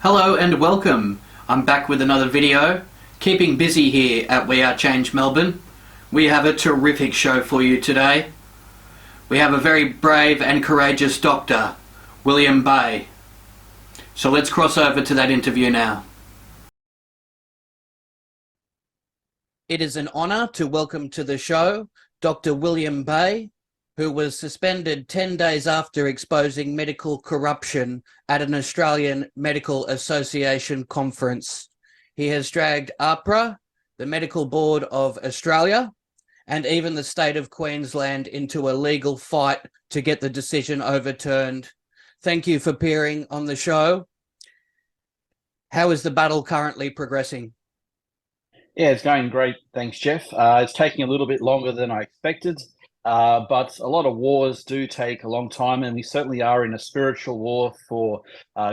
Hello and welcome. I'm back with another video. Keeping busy here at We Are Change Melbourne. We have a terrific show for you today. We have a very brave and courageous doctor, William Bay. So let's cross over to that interview now. It is an honour to welcome to the show Dr. William Bay, who was suspended 10 days after exposing medical corruption at an Australian Medical Association conference. He has dragged AHPRA, the Medical Board of Australia, and even the state of Queensland into a legal fight to get the decision overturned. Thank you for appearing on the show. How is the battle currently progressing? Yeah, it's going great. Thanks, Jeff. It's taking a little bit longer than I expected. But a lot of wars do take a long time, and we certainly are in a spiritual war for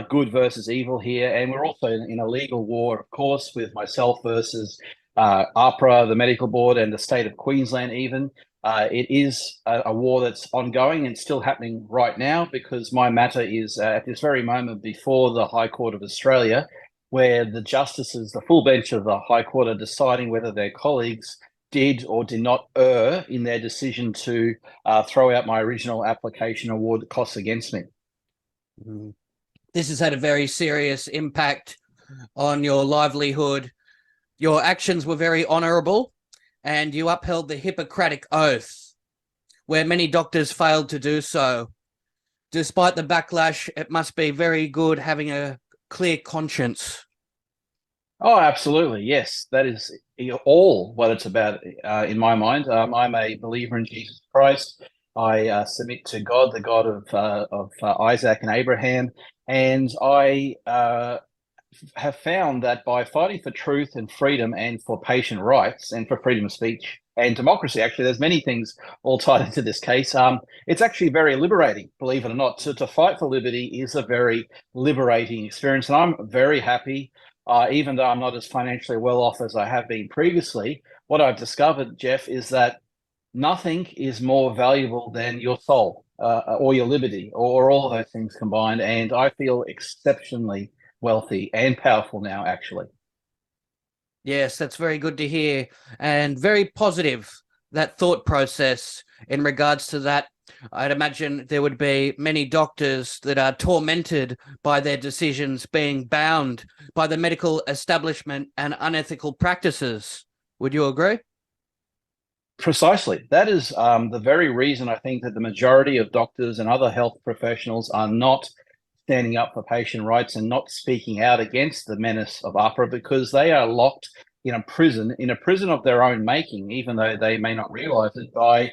good versus evil here. And we're also in a legal war, of course, with myself versus AHPRA, the medical board, and the state of Queensland even. It is a war that's ongoing and still happening right now, because my matter is at this very moment before the High Court of Australia, where the justices, the full bench of the High Court, are deciding whether their colleagues did or did not err in their decision to throw out my original application award costs against me. This has had a very serious impact on your livelihood. Your actions were very honourable, and you upheld the Hippocratic Oath, where many doctors failed to do so. Despite the backlash, it must be very good having a clear conscience. Oh, absolutely. Yes, that is all what it's about in my mind. I'm a believer in Jesus Christ. I submit to God, the God of Isaac and Abraham. And I have found that by fighting for truth and freedom and for patient rights and for freedom of speech and democracy, actually, there's many things all tied into this case. It's actually very liberating, believe it or not. To fight for liberty is a very liberating experience. And I'm very happy. Even though I'm not as financially well off as I have been previously, what I've discovered, Jeff, is that nothing is more valuable than your soul or your liberty or all of those things combined. And I feel exceptionally wealthy and powerful now, actually. Yes, that's very good to hear, and very positive, that thought process in regards to that. I'd imagine there would be many doctors that are tormented by their decisions being bound by the medical establishment and unethical practices. Would you agree? Precisely. That is the very reason I think that the majority of doctors and other health professionals are not standing up for patient rights and not speaking out against the menace of AHPRA, because they are locked in a prison of their own making, even though they may not realize it, by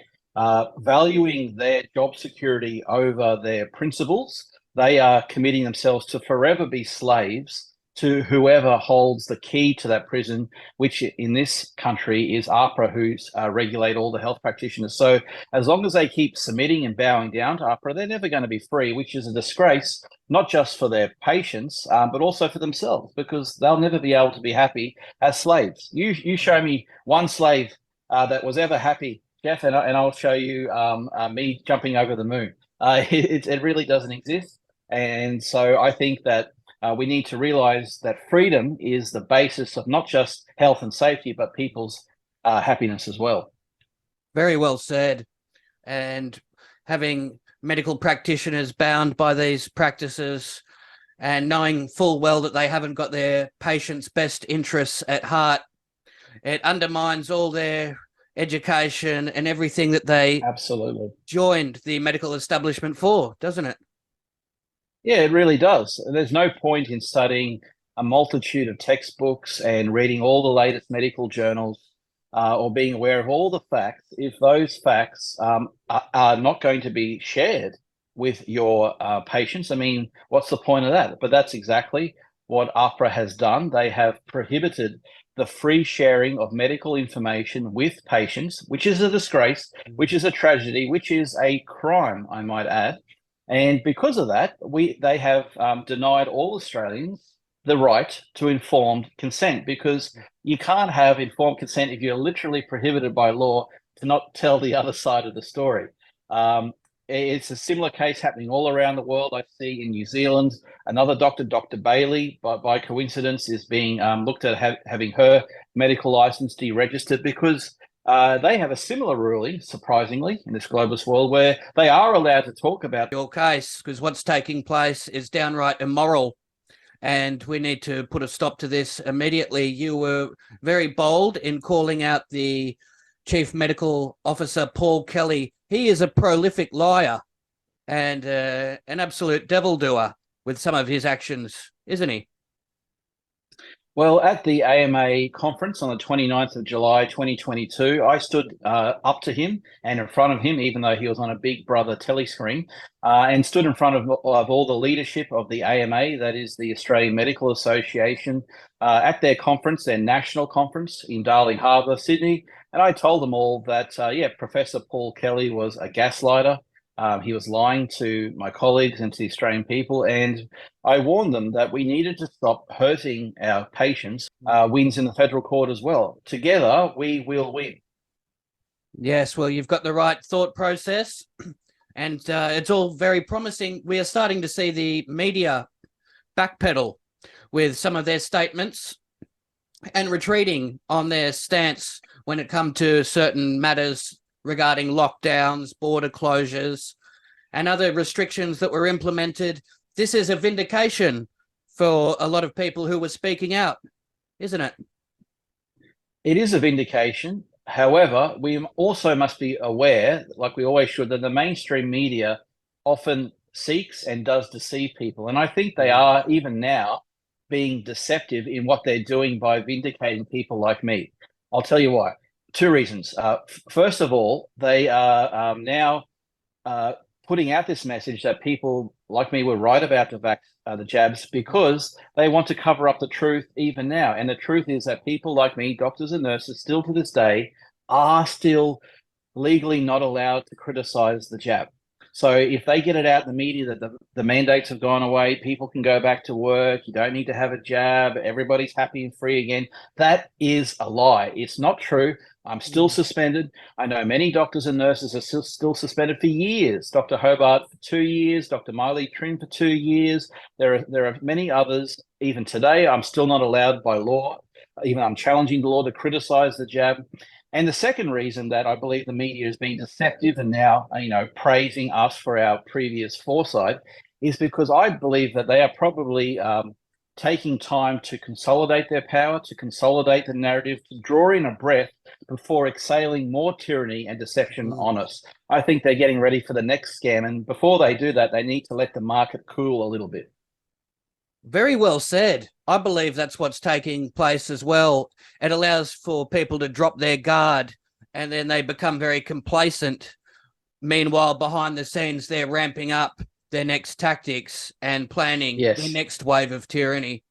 valuing their job security over their principles. They are committing themselves to forever be slaves to whoever holds the key to that prison, which in this country is AHPRA, who regulate all the health practitioners. So as long as they keep submitting and bowing down to AHPRA, they're never going to be free, which is a disgrace, not just for their patients, but also for themselves, because they'll never be able to be happy as slaves. You show me one slave that was ever happy, Jeff, and I'll show you me jumping over the moon. It really doesn't exist. And so I think that we need to realize that freedom is the basis of not just health and safety, but people's happiness as well. Very well said. And having medical practitioners bound by these practices and knowing full well that they haven't got their patients' best interests at heart, it undermines all their education and everything that they absolutely joined the medical establishment for, doesn't it? Yeah, it really does. There's no point in studying a multitude of textbooks and reading all the latest medical journals or being aware of all the facts if those facts are not going to be shared with your patients. I mean, what's the point of that? But that's exactly what AHPRA has done. They have prohibited the free sharing of medical information with patients, which is a disgrace, which is a tragedy, which is a crime, I might add. And because of that, they have denied all Australians the right to informed consent, because you can't have informed consent if you're literally prohibited by law to not tell the other side of the story. it's a similar case happening all around the world. I see in New Zealand, another doctor, Dr. Bailey, by coincidence, is being looked at having her medical license deregistered because they have a similar ruling, surprisingly, in this globalist world where they are allowed to talk about your case, because what's taking place is downright immoral, and we need to put a stop to this immediately. You were very bold in calling out the Chief Medical Officer, Paul Kelly. He is a prolific liar and an absolute devil doer with some of his actions, isn't he? Well, at the AMA conference on the 29th of July, 2022, I stood up to him and in front of him, even though he was on a Big Brother telescreen, and stood in front of all the leadership of the AMA, that is the Australian Medical Association, at their conference, their national conference in Darling Harbour, Sydney. And I told them all that, yeah, Professor Paul Kelly was a gaslighter. He was lying to my colleagues and to the Australian people, and I warned them that we needed to stop hurting our patients. Wins in the federal court as well. Together, we will win. Yes, well, you've got the right thought process, and it's all very promising. We are starting to see the media backpedal with some of their statements and retreating on their stance when it comes to certain matters regarding lockdowns, border closures, and other restrictions that were implemented. This is a vindication for a lot of people who were speaking out, isn't it? It is a vindication. However, we also must be aware, like we always should, that the mainstream media often seeks and does deceive people. And I think they are, even now, being deceptive in what they're doing by vindicating people like me. I'll tell you why. Two reasons. First of all, they are now putting out this message that people like me were right about the jabs because they want to cover up the truth even now. And the truth is that people like me, doctors and nurses, still to this day, are still legally not allowed to criticize the jab. So if they get it out in the media that the mandates have gone away, people can go back to work, you don't need to have a jab, everybody's happy and free again, that is a lie. It's not true. I'm still suspended. I know many doctors and nurses are still suspended for years. Dr. Hobart for 2 years, Dr. Miley Trim for 2 years. There are many others. Even today, I'm still not allowed by law. Even I'm challenging the law to criticize the jab. And the second reason that I believe the media is being deceptive and now, praising us for our previous foresight is because I believe that they are probably taking time to consolidate their power, to consolidate the narrative, to draw in a breath before exhaling more tyranny and deception on us. I think they're getting ready for the next scam. And before they do that, they need to let the market cool a little bit. Very well said. I believe that's what's taking place as well. It allows for people to drop their guard and then they become very complacent. Meanwhile, behind the scenes, they're ramping up their next tactics and planning the next wave of tyranny.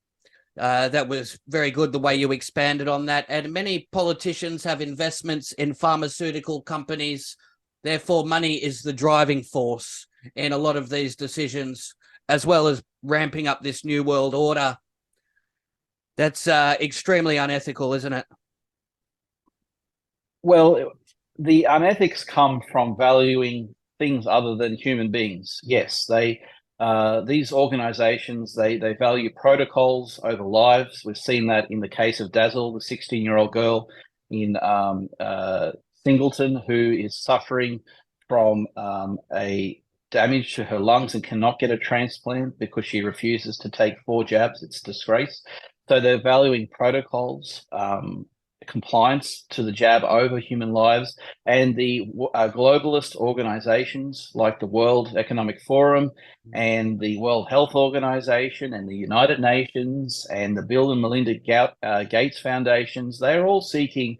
That was very good, the way you expanded on that. And many politicians have investments in pharmaceutical companies. Therefore, money is the driving force in a lot of these decisions, as well as ramping up this new world order. That's extremely unethical, isn't it? Well, the unethics come from valuing things other than human beings. Yes, these organizations, they value protocols over lives. We've seen that in the case of Dazzle, the 16-year-old girl in Singleton, who is suffering from a damage to her lungs and cannot get a transplant because she refuses to take 4 jabs. It's a disgrace. So they're valuing protocols, compliance to the jab over human lives, and the globalist organizations like the World Economic Forum and the World Health Organization and the United Nations and the Bill and Melinda Gates Foundations, they're all seeking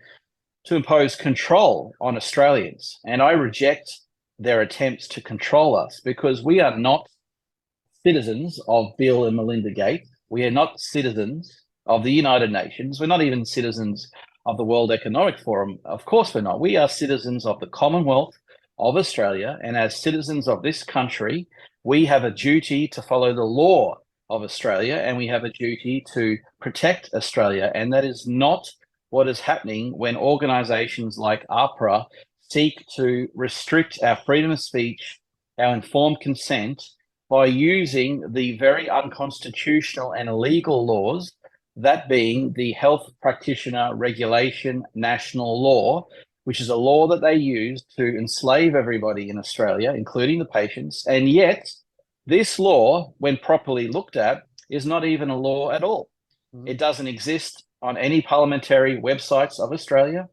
to impose control on Australians. And I reject their attempts to control us because we are not citizens of Bill and Melinda Gates. We are not citizens of the United Nations. We're not even citizens of the World Economic Forum. Of course we're not. We are citizens of the Commonwealth of Australia. And as citizens of this country, we have a duty to follow the law of Australia and we have a duty to protect Australia. And that is not what is happening when organizations like APRA seek to restrict our freedom of speech our informed consent by using the very unconstitutional and illegal laws, that being the Health Practitioner Regulation National Law, which is a law that they use to enslave everybody in Australia, including the patients. And yet, this law, when properly looked at, is not even a law at all. It doesn't exist on any parliamentary websites of Australia.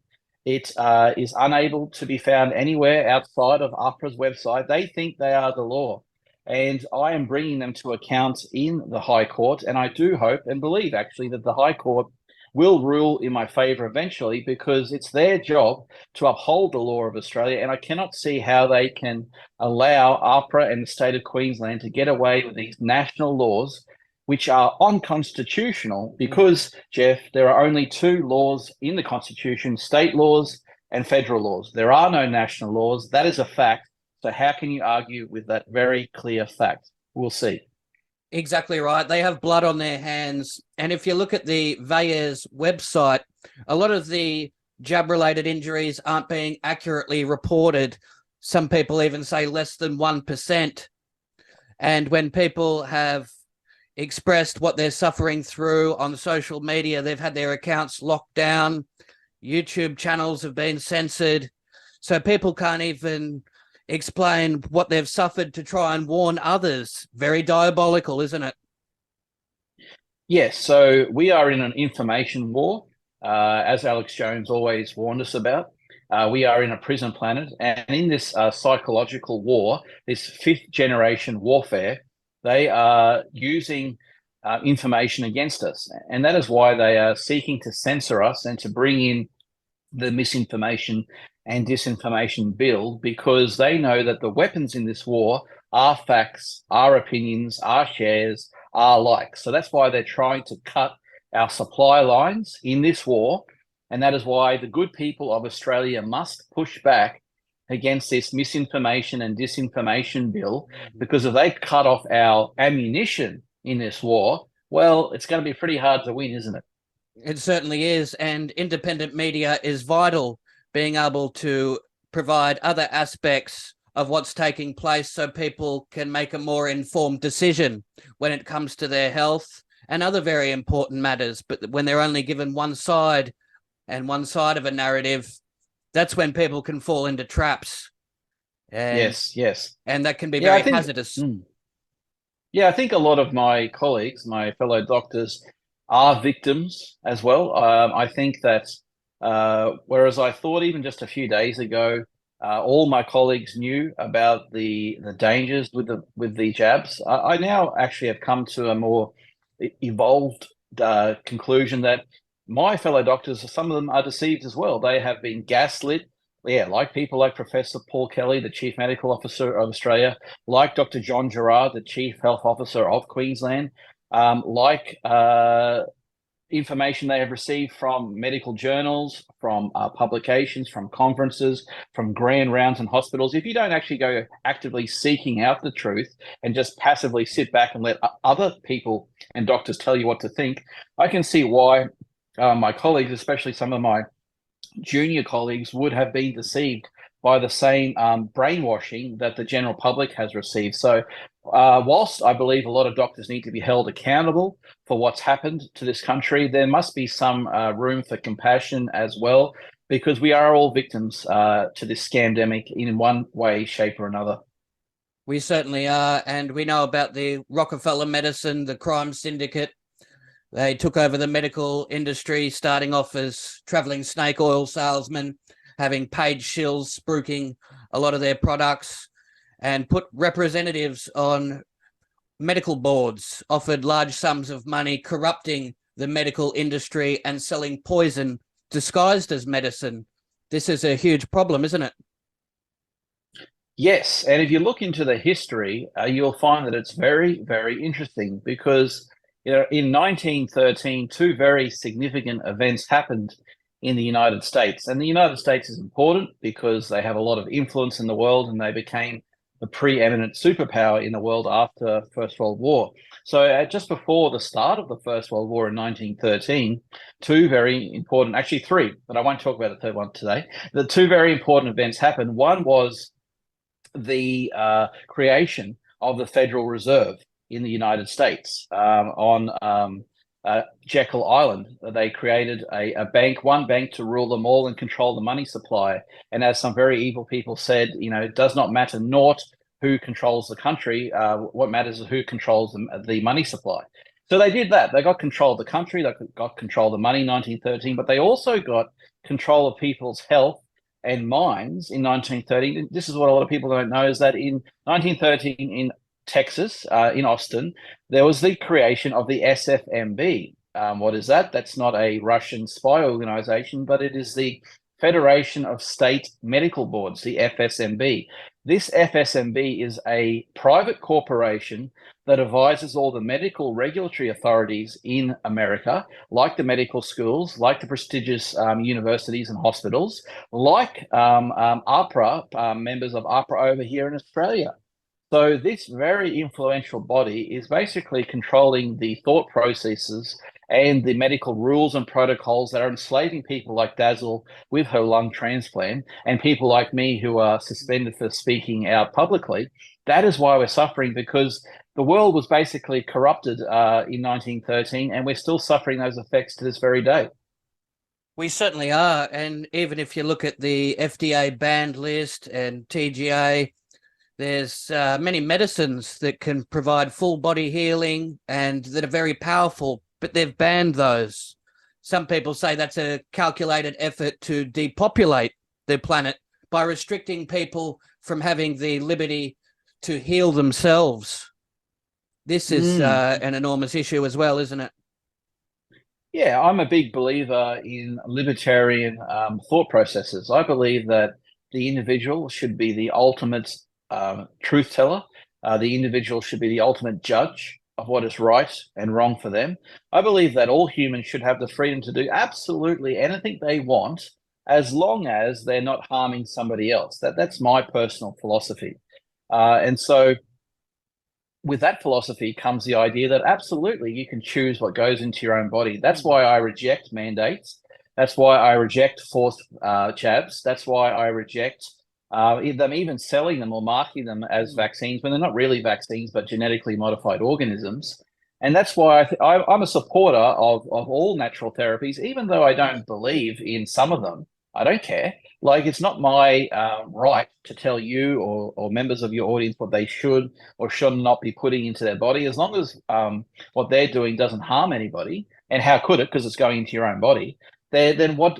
It is unable to be found anywhere outside of APRA's website. They think they are the law. And I am bringing them to account in the High Court. And I do hope and believe, actually, that the High Court will rule in my favour eventually, because it's their job to uphold the law of Australia. And I cannot see how they can allow APRA and the state of Queensland to get away with these national laws, which are unconstitutional, because, Jeff, there are only two laws in the Constitution: state laws and federal laws. There are no national laws. That is a fact. So how can you argue with that very clear fact? We'll see. Exactly right. They have blood on their hands. And if you look at the VAERS website, a lot of the jab-related injuries aren't being accurately reported. Some people even say less than 1%. And when people have expressed what they're suffering through on social media, they've had their accounts locked down. YouTube channels have been censored. So people can't even explain what they've suffered to try and warn others. Very diabolical, isn't it? Yes, so we are in an information war, as Alex Jones always warned us about. We are in a prison planet, and in this psychological war, this fifth generation warfare, they are using information against us. And that is why they are seeking to censor us and to bring in the misinformation and disinformation bill, because they know that the weapons in this war are facts, are opinions, are shares, are likes. So that's why they're trying to cut our supply lines in this war. And that is why the good people of Australia must push back against this misinformation and disinformation bill, because if they cut off our ammunition in this war, well, it's going to be pretty hard to win, isn't it? It certainly is. And independent media is vital, being able to provide other aspects of what's taking place so people can make a more informed decision when it comes to their health and other very important matters. But when they're only given one side and one side of a narrative, that's when people can fall into traps. And, yes. And that can be very hazardous. Yeah, I think a lot of my colleagues, my fellow doctors, are victims as well. I think that whereas I thought even just a few days ago, all my colleagues knew about the dangers with the jabs, I now actually have come to a more evolved conclusion that my fellow doctors, some of them are deceived as well. They have been gaslit. Yeah, like people like Professor Paul Kelly, the Chief Medical Officer of Australia, like Dr. John Gerard, the Chief Health Officer of Queensland, like information they have received from medical journals, from publications, from conferences, from grand rounds in hospitals. If you don't actually go actively seeking out the truth and just passively sit back and let other people and doctors tell you what to think, I can see why my colleagues, especially some of my junior colleagues, would have been deceived by the same brainwashing that the general public has received. So whilst I believe a lot of doctors need to be held accountable for what's happened to this country, there must be some room for compassion as well, because we are all victims to this scamdemic in one way, shape or another. We certainly are. And we know about the Rockefeller Medicine, the crime syndicate. They took over the medical industry, starting off as traveling snake oil salesmen, having paid shills spruiking a lot of their products, and put representatives on medical boards, offered large sums of money, corrupting the medical industry and selling poison disguised as medicine. This is a huge problem, isn't it? Yes, and if you look into the history, you'll find that it's very, very interesting, because in 1913, two very significant events happened in the United States. And the United States is important because they have a lot of influence in the world, and they became the preeminent superpower in the world after First World War. So just before the start of the First World War in 1913, two very important, actually three, but I won't talk about the third one today. The two very important events happened. One was the creation of the Federal Reserve in the United States on Jekyll Island. They created a bank, one bank to rule them all and control the money supply. And as some very evil people said, it does not matter naught who controls the country. What matters is who controls the money supply. So they did that. They got control of the country. They got control of the money in 1913, but they also got control of people's health and minds in 1913. This is what a lot of people don't know, is that in 1913 in Texas, in Austin, there was the creation of the SFMB. What is that? That's not a Russian spy organization, but it is the Federation of State Medical Boards, the FSMB. This FSMB is a private corporation that advises all the medical regulatory authorities in America, like the medical schools, like the prestigious universities and hospitals, like APRA, members of APRA over here in Australia. So this very influential body is basically controlling the thought processes and the medical rules and protocols that are enslaving people like Dazzle with her lung transplant and people like me who are suspended for speaking out publicly. That is why we're suffering, because the world was basically corrupted in 1913, and we're still suffering those effects to this very day. We certainly are. And even if you look at the FDA banned list and TGA, there's many medicines that can provide full body healing and that are very powerful, but they've banned those. Some people say that's a calculated effort to depopulate the planet by restricting people from having the liberty to heal themselves. This is an enormous issue as well, isn't it? Yeah, I'm a big believer in libertarian thought processes. I believe that the individual should be the ultimate truth teller. The individual should be the ultimate judge of what is right and wrong for them. I believe that all humans should have the freedom to do absolutely anything they want, as long as they're not harming somebody else. That's my personal philosophy. And so with that philosophy comes the idea that absolutely you can choose what goes into your own body. That's why I reject mandates. That's why I reject forced jabs. That's why I reject them even selling them or marketing them as vaccines when they're not really vaccines, but genetically modified organisms. And that's why I'm a supporter of all natural therapies, even though I don't believe in some of them. I don't care. Like, it's not my right to tell you or members of your audience what they should or should not be putting into their body, as long as what they're doing doesn't harm anybody. And how could it? Because it's going into your own body. Then why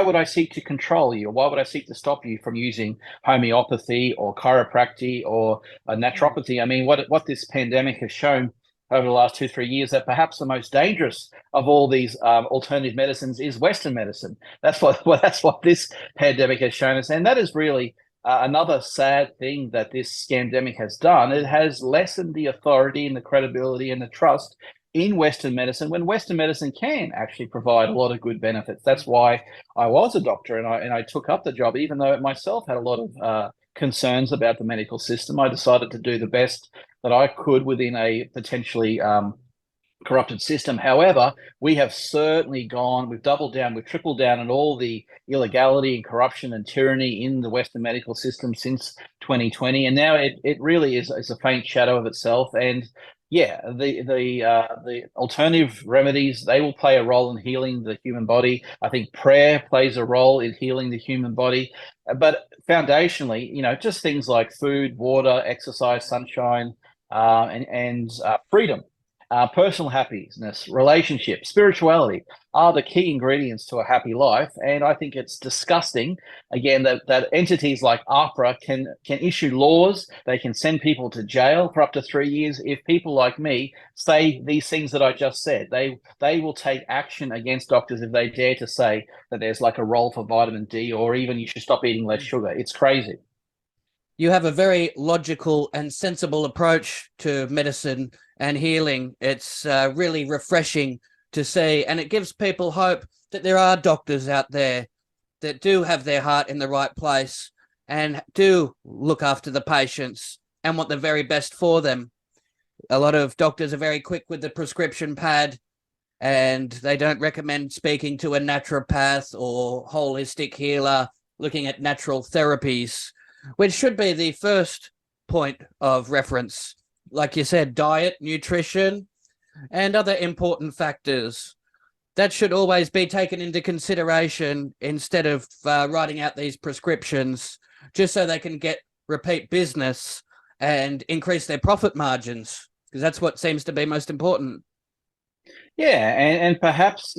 would I seek to control you? Or why would I seek to stop you from using homeopathy or chiropractic or naturopathy? I mean, what this pandemic has shown over the last 2-3 years, that perhaps the most dangerous of all these alternative medicines is Western medicine. That's what this pandemic has shown us, and that is really another sad thing that this scandemic has done. It has lessened the authority and the credibility and the trust in Western medicine, when Western medicine can actually provide a lot of good benefits. That's why I was a doctor and I took up the job, even though it myself had a lot of concerns about the medical system. I decided to do the best that I could within a potentially corrupted system. However, we have certainly we've doubled down, we've tripled down on all the illegality and corruption and tyranny in the Western medical system since 2020. And now it really is a faint shadow of itself. And yeah, the alternative remedies, they will play a role in healing the human body. I think prayer plays a role in healing the human body. But foundationally, just things like food, water, exercise, sunshine, and freedom, personal happiness, relationship, spirituality are the key ingredients to a happy life. And I think it's disgusting, again, that entities like APRA can issue laws. They can send people to jail for up to 3 years if people like me say these things that I just said. They will take action against doctors if they dare to say that there's like a role for vitamin D, or even you should stop eating less sugar. It's crazy. You have a very logical and sensible approach to medicine and healing. It's really refreshing to see, and it gives people hope that there are doctors out there that do have their heart in the right place and do look after the patients and want the very best for them. A lot of doctors are very quick with the prescription pad, and they don't recommend speaking to a naturopath or holistic healer looking at natural therapies, which should be the first point of reference. Like you said, diet, nutrition, and other important factors. That should always be taken into consideration instead of writing out these prescriptions just so they can get repeat business and increase their profit margins, because that's what seems to be most important. Yeah, and perhaps,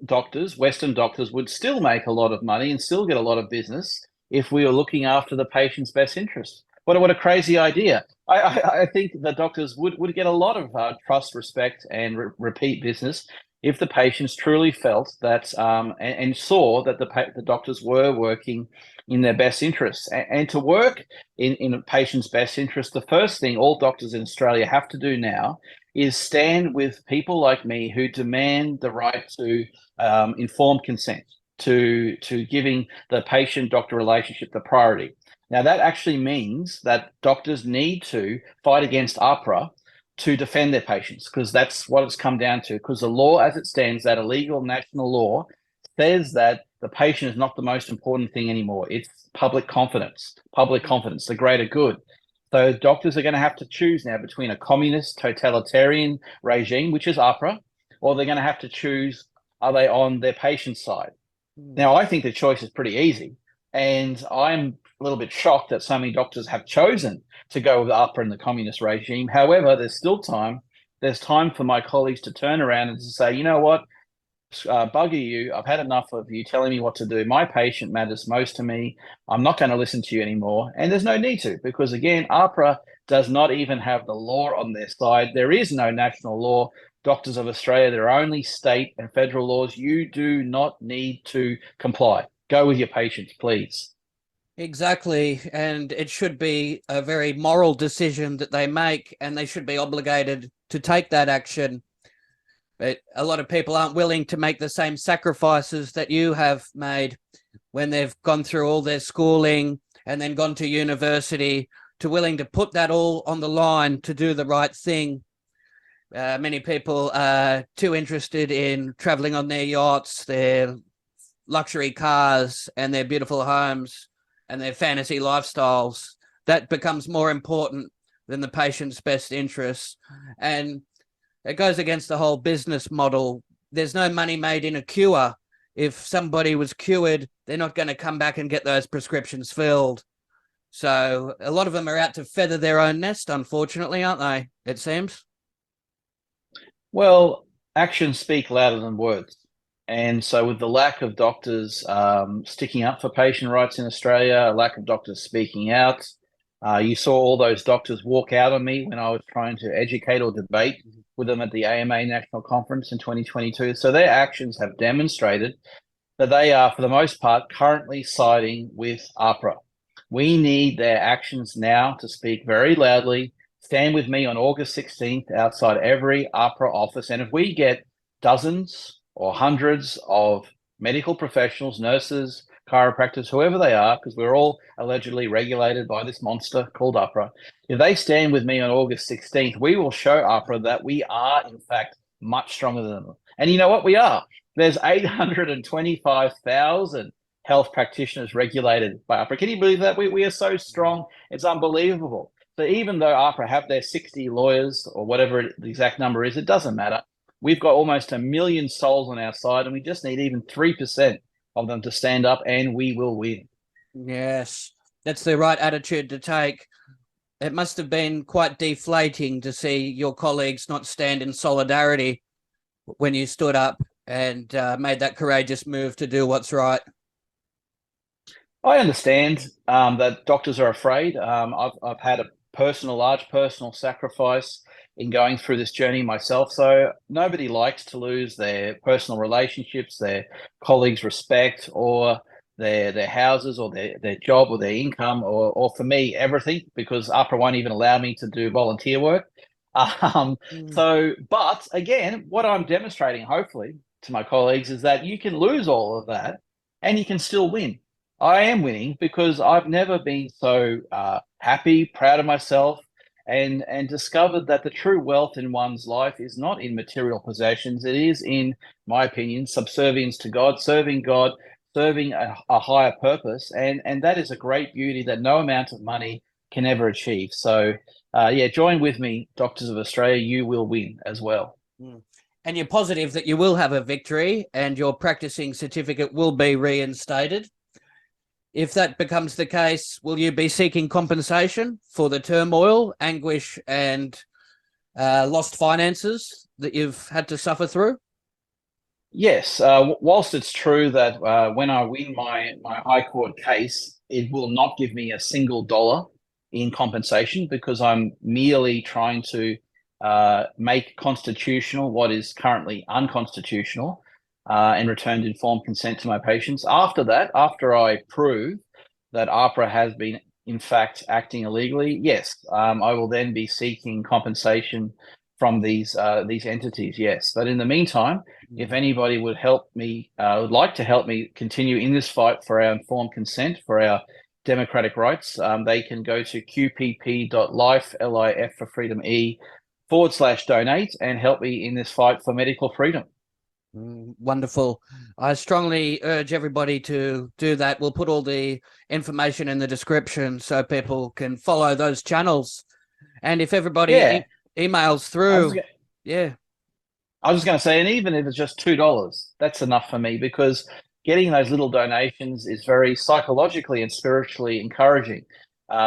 doctors, Western doctors would still make a lot of money and still get a lot of business if we were looking after the patient's best interest. What a crazy idea. I think the doctors would get a lot of trust, respect, and repeat business if the patients truly felt that and saw that the doctors were working in their best interests. And to work in a patient's best interest, the first thing all doctors in Australia have to do now is stand with people like me who demand the right to informed consent, to giving the patient-doctor relationship the priority. Now, that actually means that doctors need to fight against APRA to defend their patients, because that's what it's come down to. Because the law as it stands, that illegal national law, says that the patient is not the most important thing anymore. It's public confidence, the greater good. So doctors are going to have to choose now between a communist totalitarian regime, which is APRA, or they're going to have to choose, are they on their patient's side? Now, I think the choice is pretty easy. And I'm a little bit shocked that so many doctors have chosen to go with APRA and the communist regime. However, there's still time. There's time for my colleagues to turn around and to say, you know what, bugger you. I've had enough of you telling me what to do. My patient matters most to me. I'm not going to listen to you anymore. And there's no need to, because again, APRA does not even have the law on their side. There is no national law. Doctors of Australia, there are only state and federal laws. You do not need to comply. Go with your patients, please. Exactly. And it should be a very moral decision that they make, and they should be obligated to take that action. But a lot of people aren't willing to make the same sacrifices that you have made when they've gone through all their schooling and then gone to university, to willing to put that all on the line to do the right thing. Many people are too interested in traveling on their yachts, their luxury cars, and their beautiful homes and their fantasy lifestyles. That becomes more important than the patient's best interests. And it goes against the whole business model. There's no money made in a cure. If somebody was cured, they're not going to come back and get those prescriptions filled. So a lot of them are out to feather their own nest, unfortunately, aren't they? It seems. Well, actions speak louder than words. And so with the lack of doctors sticking up for patient rights in Australia, a lack of doctors speaking out, you saw all those doctors walk out on me when I was trying to educate or debate with them at the AMA National Conference in 2022. So their actions have demonstrated that they are, for the most part, currently siding with APRA. We need their actions now to speak very loudly. Stand with me on August 16th outside every APRA office. And if we get dozens or hundreds of medical professionals, nurses, chiropractors, whoever they are, because we're all allegedly regulated by this monster called APRA, if they stand with me on August 16th, we will show APRA that we are, in fact, much stronger than them. And you know what? We are. There's 825,000 health practitioners regulated by APRA. Can you believe that? We are so strong. It's unbelievable. So even though APRA have their 60 lawyers or whatever the exact number is, it doesn't matter. We've got almost 1 million souls on our side, and we just need even 3% of them to stand up, and we will win. Yes, that's the right attitude to take. It must have been quite deflating to see your colleagues not stand in solidarity when you stood up and made that courageous move to do what's right. I understand that doctors are afraid. I've had a large personal sacrifice in going through this journey myself. So nobody likes to lose their personal relationships, their colleagues' respect, or their houses, or their job, or their income, or for me, everything, because APRA won't even allow me to do volunteer work. But again, what I'm demonstrating, hopefully, to my colleagues is that you can lose all of that and you can still win. I am winning because I've never been so happy, proud of myself, and discovered that the true wealth in one's life is not in material possessions. It is, in my opinion, subservience to God, serving God serving a higher purpose, and that is a great beauty that no amount of money can ever achieve. So, yeah, join with me, Doctors of Australia. You will win as well. Mm. And you're positive that you will have a victory and your practicing certificate will be reinstated. If that becomes the case, will you be seeking compensation for the turmoil, anguish, and lost finances that you've had to suffer through? Yes, whilst it's true that when I win my High Court case, it will not give me a single dollar in compensation because I'm merely trying to make constitutional what is currently unconstitutional and returned informed consent to my patients. After that, after I prove that AHPRA has been in fact acting illegally, yes, I will then be seeking compensation from these entities. Yes, but in the meantime, if anybody would help me, would like to help me continue in this fight for our informed consent, for our democratic rights, they can go to qpp.life, LIF for freedom E/donate and help me in this fight for medical freedom. Wonderful. I strongly urge everybody to do that. We'll put all the information in the description so people can follow those channels. And if everybody emails through, I was just going to say, and even if it's just $2, that's enough for me because getting those little donations is very psychologically and spiritually encouraging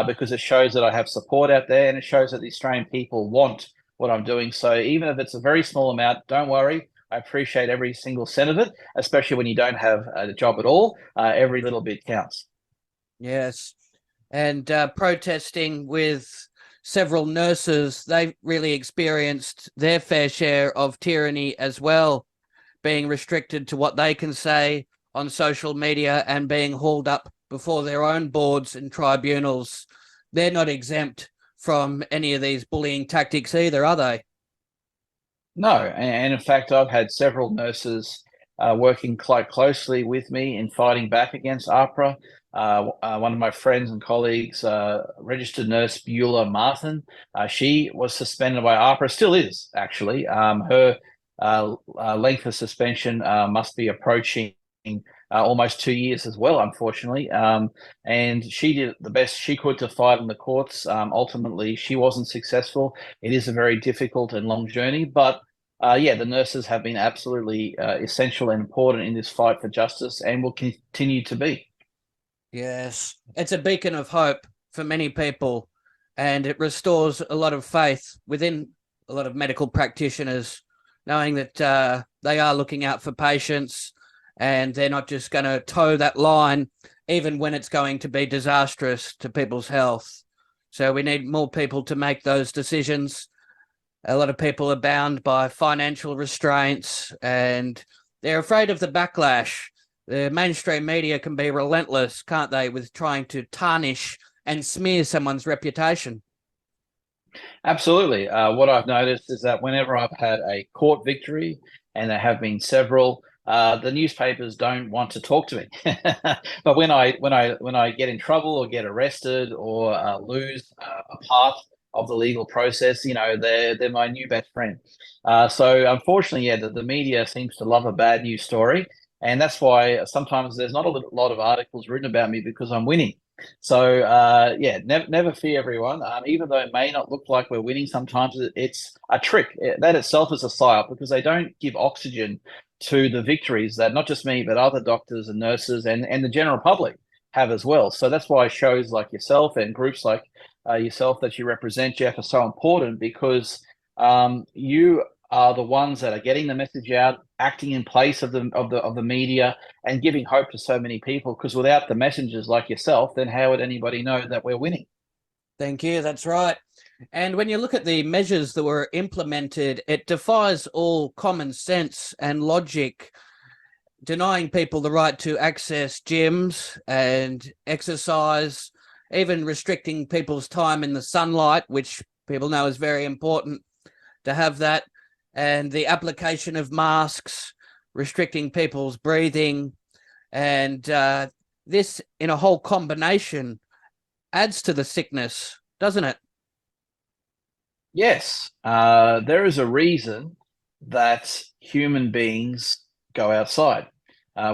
because it shows that I have support out there and it shows that the Australian people want what I'm doing. So even if it's a very small amount, don't worry. I appreciate every single cent of it, especially when you don't have a job at all. Every little bit counts. Yes. And protesting with several nurses, they've really experienced their fair share of tyranny as well, being restricted to what they can say on social media and being hauled up before their own boards and tribunals. They're not exempt from any of these bullying tactics either, are they? No, and in fact, I've had several nurses working quite closely with me in fighting back against AHPRA. One of my friends and colleagues, registered nurse Beulah Martin, she was suspended by AHPRA, still is actually. Her length of suspension must be approaching almost 2 years as well, unfortunately. And she did the best she could to fight in the courts. Ultimately, she wasn't successful. It is a very difficult and long journey, but yeah, the nurses have been absolutely essential and important in this fight for justice and will continue to be. Yes, it's a beacon of hope for many people, and it restores a lot of faith within a lot of medical practitioners, knowing that they are looking out for patients and they're not just going to toe that line, even when it's going to be disastrous to people's health. So we need more people to make those decisions. A lot of people are bound by financial restraints and they're afraid of the backlash. The mainstream media can be relentless, can't they, with trying to tarnish and smear someone's reputation. Absolutely. What I've noticed is that whenever I've had a court victory, and there have been several, the newspapers don't want to talk to me. But when I get in trouble or get arrested or lose a part of the legal process, you know, they're my new best friend. So unfortunately, yeah, the media seems to love a bad news story, and that's why sometimes there's not a lot of articles written about me because I'm winning. So yeah, never fear, everyone. Even though it may not look like we're winning, sometimes it's a trick. That itself is a psyop because they don't give oxygen to the victories that not just me but other doctors and nurses and the general public have as well. So that's why shows like yourself and groups like yourself that you represent, Jeff, are so important because you are the ones that are getting the message out, acting in place of the media, and giving hope to so many people. Because without the messengers like yourself, then how would anybody know that we're winning? Thank you. That's right. And when you look at the measures that were implemented, it defies all common sense and logic, denying people the right to access gyms and exercise, even restricting people's time in the sunlight, which people know is very important to have that, and the application of masks, restricting people's breathing, and this in a whole combination adds to the sickness, doesn't it? Yes, there is a reason that human beings go outside.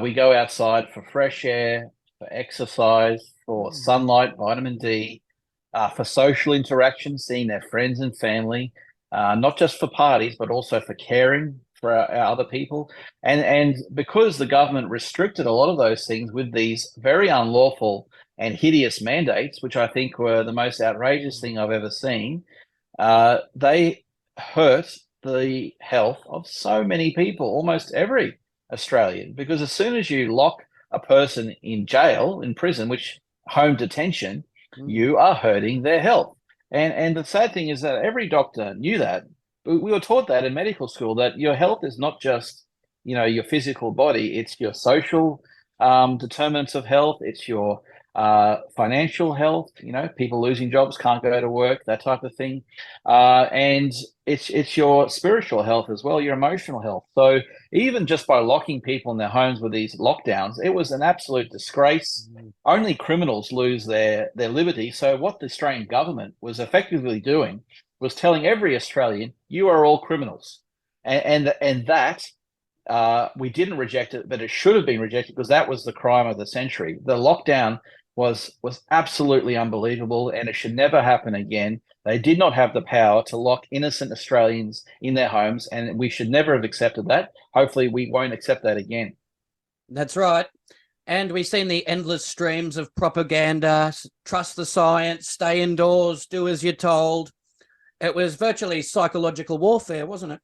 We go outside for fresh air, for exercise, for sunlight, vitamin D, for social interaction, seeing their friends and family, not just for parties, but also for caring for our other people. And because the government restricted a lot of those things with these very unlawful and hideous mandates, which I think were the most outrageous thing I've ever seen, they hurt the health of so many people, almost every Australian, because as soon as you lock a person in jail, in prison, which home detention, you are hurting their health. And the sad thing is that every doctor knew that. We were taught that in medical school, that your health is not just, your physical body, it's your social determinants of health, it's your financial health, people losing jobs, can't go to work, that type of thing. And it's your spiritual health as well, your emotional health. So even just by locking people in their homes with these lockdowns, it was an absolute disgrace. Only criminals lose their liberty. So what the Australian government was effectively doing was telling every Australian, you are all criminals. And that we didn't reject it, but it should have been rejected because that was the crime of the century. The lockdown was absolutely unbelievable, and it should never happen again. They did not have the power to lock innocent Australians in their homes, and we should never have accepted that. Hopefully we won't accept that again. That's right. And we've seen the endless streams of propaganda, trust the science, stay indoors, do as you're told. It was virtually psychological warfare, wasn't it?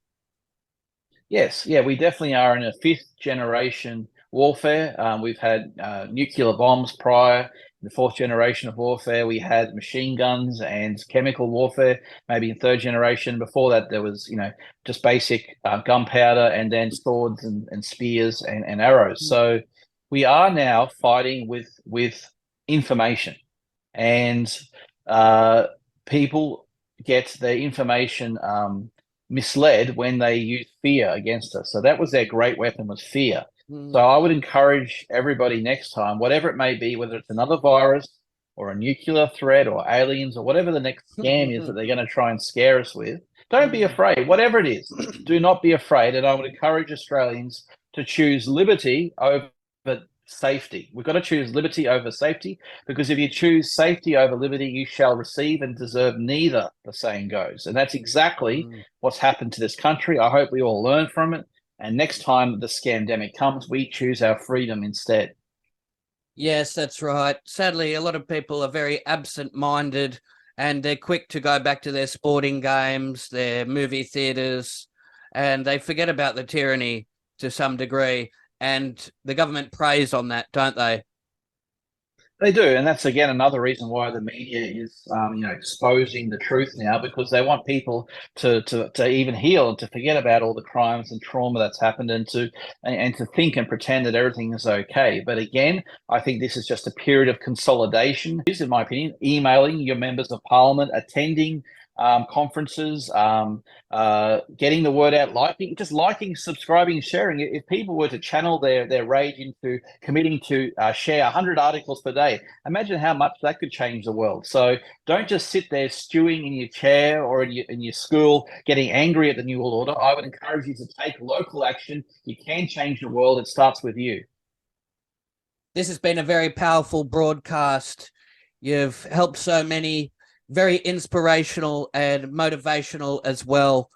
Yes, yeah, we definitely are in a fifth generation warfare. We've had nuclear bombs prior. In the fourth generation of warfare, we had machine guns and chemical warfare, maybe in third generation. Before that, there was, just basic gunpowder and then swords and spears and arrows. So we are now fighting with information, and people get their information misled when they use fear against us. So that was their great weapon, was fear. So I would encourage everybody next time, whatever it may be, whether it's another virus or a nuclear threat or aliens or whatever the next scam is that they're going to try and scare us with, don't be afraid. Whatever it is, do not be afraid. And I would encourage Australians to choose liberty over safety. We've got to choose liberty over safety, because if you choose safety over liberty, you shall receive and deserve neither, the saying goes. And that's exactly what's happened to this country. I hope we all learn from it. And next time the scandemic comes, we choose our freedom instead. Yes, that's right. Sadly, a lot of people are very absent-minded, and they're quick to go back to their sporting games, their movie theatres, and they forget about the tyranny to some degree. And the government preys on that, don't they? They do, and that's again another reason why the media is, exposing the truth now, because they want people to even heal and to forget about all the crimes and trauma that's happened, and to think and pretend that everything is okay. But again, I think this is just a period of consolidation. This, in my opinion, emailing your members of parliament, attending conferences, getting the word out, liking, subscribing, sharing. If people were to channel their rage into committing to share 100 articles per day, imagine how much that could change the world. So don't just sit there stewing in your chair or in your school, getting angry at the New World Order. I would encourage you to take local action. You can change the world. It starts with you. This has been a very powerful broadcast. You've helped so many. Very inspirational and motivational as well.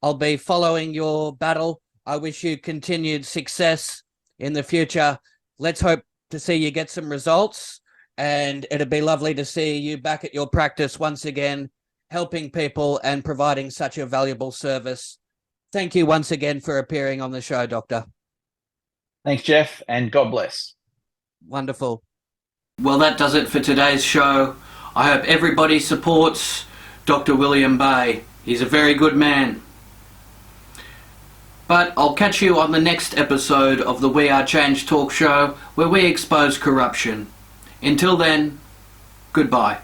I'll be following your battle. I wish you continued success in the future. Let's hope to see you get some results, and it'd be lovely to see you back at your practice once again, helping people and providing such a valuable service. Thank you once again for appearing on the show, Doctor. Thanks, Jeff, and God bless. Wonderful. Well, that does it for today's show. I hope everybody supports Dr. William Bay. He's a very good man. But I'll catch you on the next episode of the We Are Change talk show, where we expose corruption. Until then, goodbye.